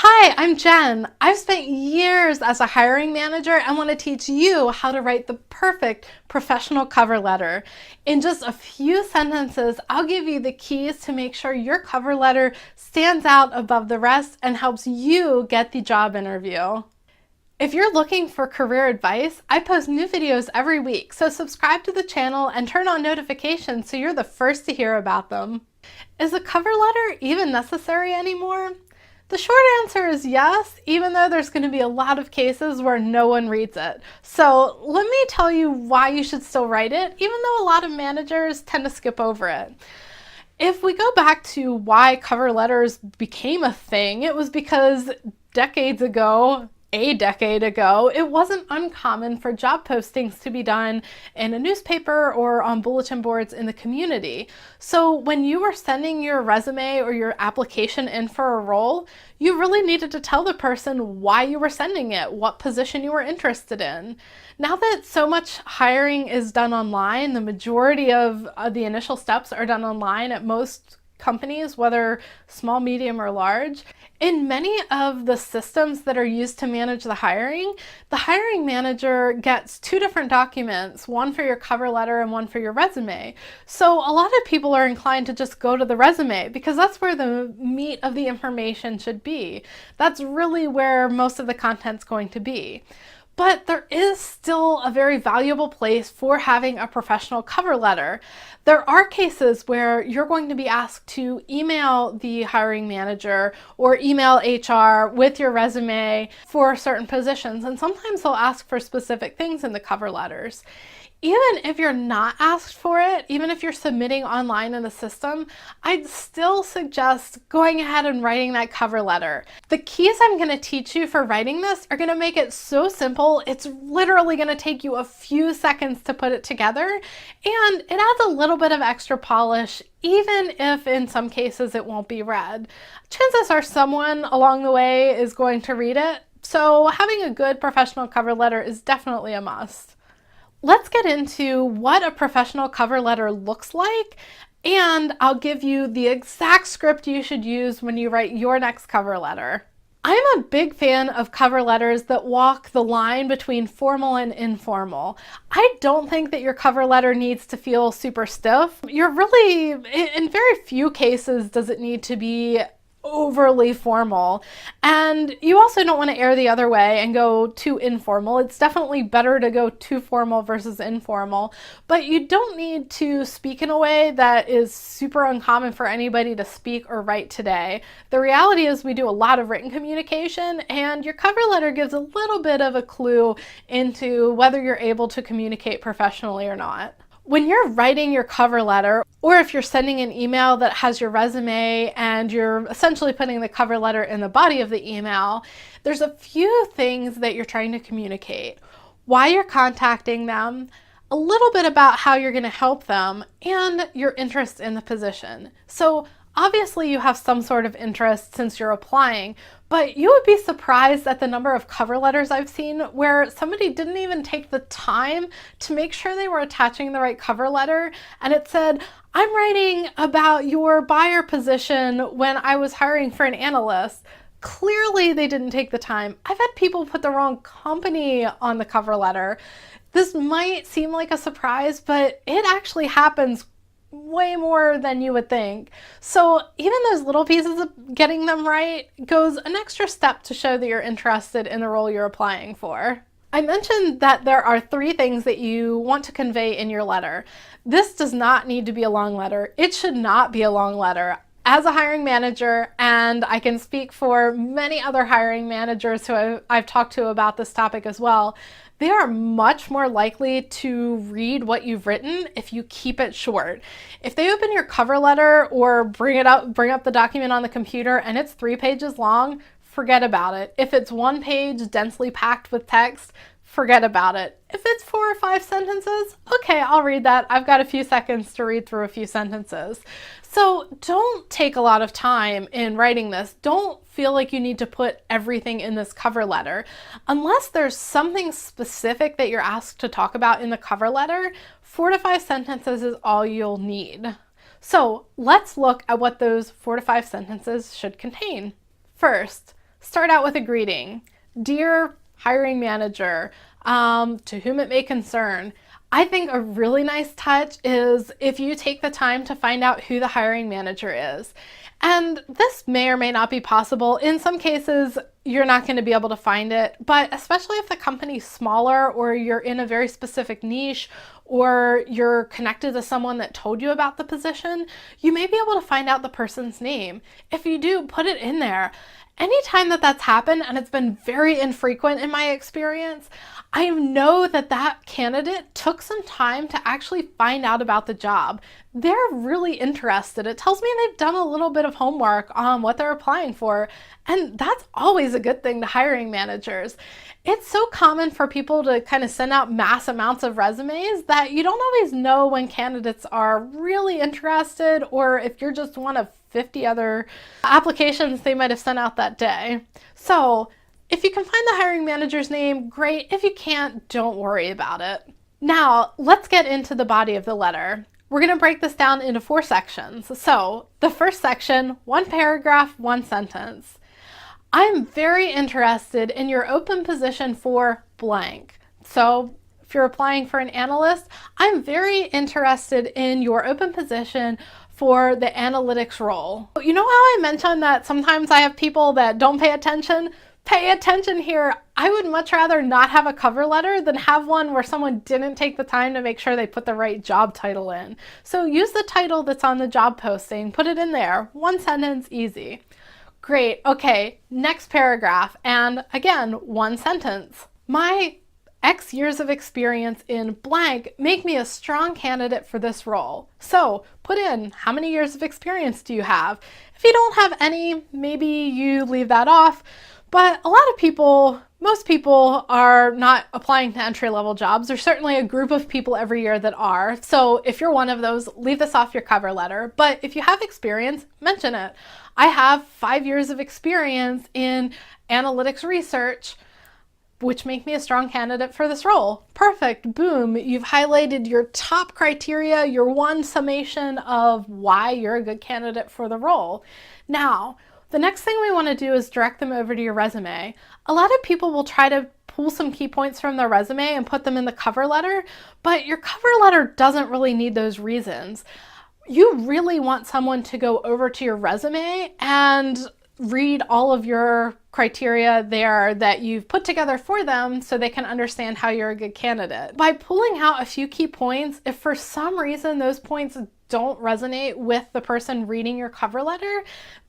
Hi, I'm Jen. I've spent years as a hiring manager and want to teach you how to write the perfect professional cover letter. In just a few sentences, I'll give you the keys to make sure your cover letter stands out above the rest and helps you get the job interview. If you're looking for career advice, I post new videos every week, so subscribe to the channel and turn on notifications so you're the first to hear about them. Is a cover letter even necessary anymore? The short answer is yes, even though there's going to be a lot of cases where no one reads it. So let me tell you why you should still write it, even though a lot of managers tend to skip over it. If we go back to why cover letters became a thing, it was because a decade ago, it wasn't uncommon for job postings to be done in a newspaper or on bulletin boards in the community. So when you were sending your resume or your application in for a role, you really needed to tell the person why you were sending it, what position you were interested in. Now that so much hiring is done online, the majority of the initial steps are done online at most companies, whether small, medium, or large. In many of the systems that are used to manage the hiring manager gets two different documents, one for your cover letter and one for your resume. So a lot of people are inclined to just go to the resume because that's where the meat of the information should be. That's really where most of the content's going to be. But there is still a very valuable place for having a professional cover letter. There are cases where you're going to be asked to email the hiring manager or email HR with your resume for certain positions, and sometimes they'll ask for specific things in the cover letters. Even if you're not asked for it, even if you're submitting online in the system, I'd still suggest going ahead and writing that cover letter. The keys I'm going to teach you for writing this are going to make it so simple, it's literally going to take you a few seconds to put it together, and it adds a little bit of extra polish, even if in some cases it won't be read. Chances are someone along the way is going to read it, so having a good professional cover letter is definitely a must. Let's get into what a professional cover letter looks like, and I'll give you the exact script you should use when you write your next cover letter. I'm a big fan of cover letters that walk the line between formal and informal. I don't think that your cover letter needs to feel super stiff. In very few cases does it need to be overly formal, and you also don't want to err the other way and go too informal. It's definitely better to go too formal versus informal, but you don't need to speak in a way that is super uncommon for anybody to speak or write today. The reality is we do a lot of written communication, and your cover letter gives a little bit of a clue into whether you're able to communicate professionally or not. When you're writing your cover letter, or if you're sending an email that has your resume and you're essentially putting the cover letter in the body of the email, there's a few things that you're trying to communicate. Why you're contacting them, a little bit about how you're going to help them, and your interest in the position. So obviously you have some sort of interest since you're applying, but you would be surprised at the number of cover letters I've seen where somebody didn't even take the time to make sure they were attaching the right cover letter, and it said, "I'm writing about your buyer position when I was hiring for an analyst." Clearly they didn't take the time. I've had people put the wrong company on the cover letter. This might seem like a surprise, but it actually happens way more than you would think. So even those little pieces of getting them right goes an extra step to show that you're interested in the role you're applying for. I mentioned that there are three things that you want to convey in your letter. This does not need to be a long letter. It should not be a long letter. As a hiring manager, and I can speak for many other hiring managers who I've talked to about this topic as well, they are much more likely to read what you've written if you keep it short. If they open your cover letter or bring up the document on the computer and it's 3 pages long, forget about it. If it's 1 page densely packed with text, forget about it. If it's 4 or 5 sentences, okay, I'll read that. I've got a few seconds to read through a few sentences. So don't take a lot of time in writing this. Don't feel like you need to put everything in this cover letter. Unless there's something specific that you're asked to talk about in the cover letter, 4 to 5 sentences is all you'll need. So let's look at what those 4 to 5 sentences should contain. First, Start out with a greeting. Dear hiring manager, to whom it may concern. I think a really nice touch is if you take the time to find out who the hiring manager is. And this may or may not be possible. In some cases, you're not going to be able to find it, but especially if the company's smaller or you're in a very specific niche or you're connected to someone that told you about the position, you may be able to find out the person's name. If you do, put it in there. Anytime that that's happened, and it's been very infrequent in my experience, I know that that candidate took some time to actually find out about the job. They're really interested. It tells me they've done a little bit of homework on what they're applying for, and that's always a good thing to hiring managers. It's so common for people to kind of send out mass amounts of resumes that you don't always know when candidates are really interested or if you're just one of 50 other applications they might have sent out that day. So if you can find the hiring manager's name, great. If you can't, don't worry about it. Now, let's get into the body of the letter. We're going to break this down into 4 sections. So the first section, 1 paragraph, 1 sentence. I'm very interested in your open position for blank. So if you're applying for an analyst, I'm very interested in your open position for the analytics role. You know how I mentioned that sometimes I have people that don't pay attention? Pay attention here. I would much rather not have a cover letter than have one where someone didn't take the time to make sure they put the right job title in. So use the title that's on the job posting, put it in there. 1 sentence, easy. Great. Okay, next paragraph. And again, 1 sentence. My X years of experience in blank make me a strong candidate for this role. So put in how many years of experience do you have? If you don't have any, maybe you leave that off. But a lot of people, most people are not applying to entry-level jobs. There's certainly a group of people every year that are. So if you're one of those, leave this off your cover letter. But if you have experience, mention it. I have 5 years of experience in analytics research, which make me a strong candidate for this role. Perfect, boom, you've highlighted your top criteria, your 1 summation of why you're a good candidate for the role. Now, the next thing we want to do is direct them over to your resume. A lot of people will try to pull some key points from their resume and put them in the cover letter, but your cover letter doesn't really need those reasons. You really want someone to go over to your resume and read all of your criteria there that you've put together for them so they can understand how you're a good candidate. By pulling out a few key points, if for some reason those points don't resonate with the person reading your cover letter,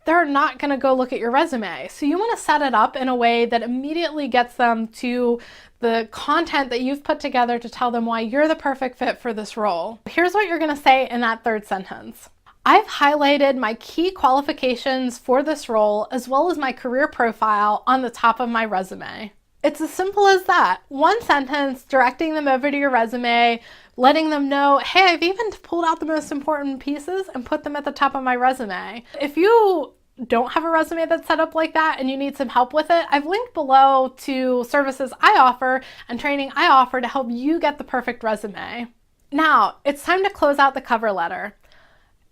they're not going to go look at your resume. So you want to set it up in a way that immediately gets them to the content that you've put together to tell them why you're the perfect fit for this role. Here's what you're going to say in that 3rd sentence. I've highlighted my key qualifications for this role as well as my career profile on the top of my resume. It's as simple as that. 1 sentence, directing them over to your resume, letting them know, hey, I've even pulled out the most important pieces and put them at the top of my resume. If you don't have a resume that's set up like that and you need some help with it, I've linked below to services I offer and training I offer to help you get the perfect resume. Now, it's time to close out the cover letter.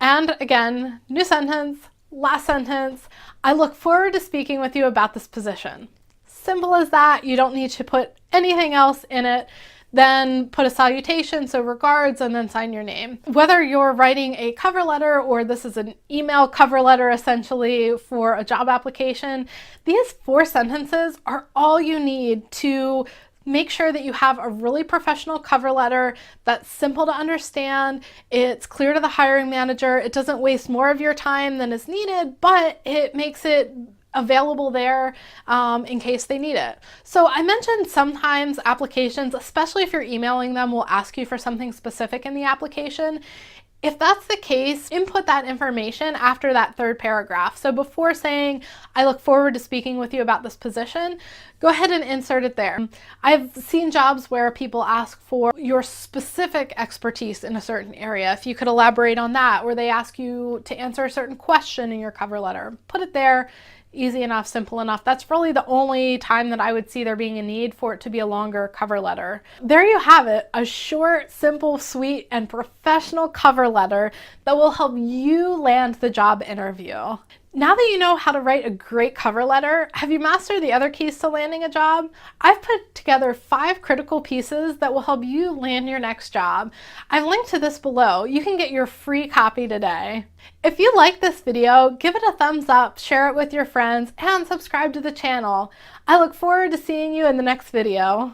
And again, new sentence, last sentence, I look forward to speaking with you about this position. Simple as that. You don't need to put anything else in it. Then put a salutation, so regards, and then sign your name. Whether you're writing a cover letter or this is an email cover letter essentially for a job application, these 4 sentences are all you need to make sure that you have a really professional cover letter that's simple to understand, it's clear to the hiring manager, it doesn't waste more of your time than is needed, but it makes it available there in case they need it. So I mentioned sometimes applications, especially if you're emailing them, will ask you for something specific in the application. If that's the case, input that information after that 3rd paragraph. So before saying, I look forward to speaking with you about this position, go ahead and insert it there. I've seen jobs where people ask for your specific expertise in a certain area. If you could elaborate on that, or they ask you to answer a certain question in your cover letter, put it there. Easy enough, simple enough. That's really the only time that I would see there being a need for it to be a longer cover letter. There you have it, a short, simple, sweet, and professional cover letter that will help you land the job interview. Now that you know how to write a great cover letter, have you mastered the other keys to landing a job? I've put together 5 critical pieces that will help you land your next job. I've linked to this below. You can get your free copy today. If you like this video, give it a thumbs up, share it with your friends, and subscribe to the channel. I look forward to seeing you in the next video.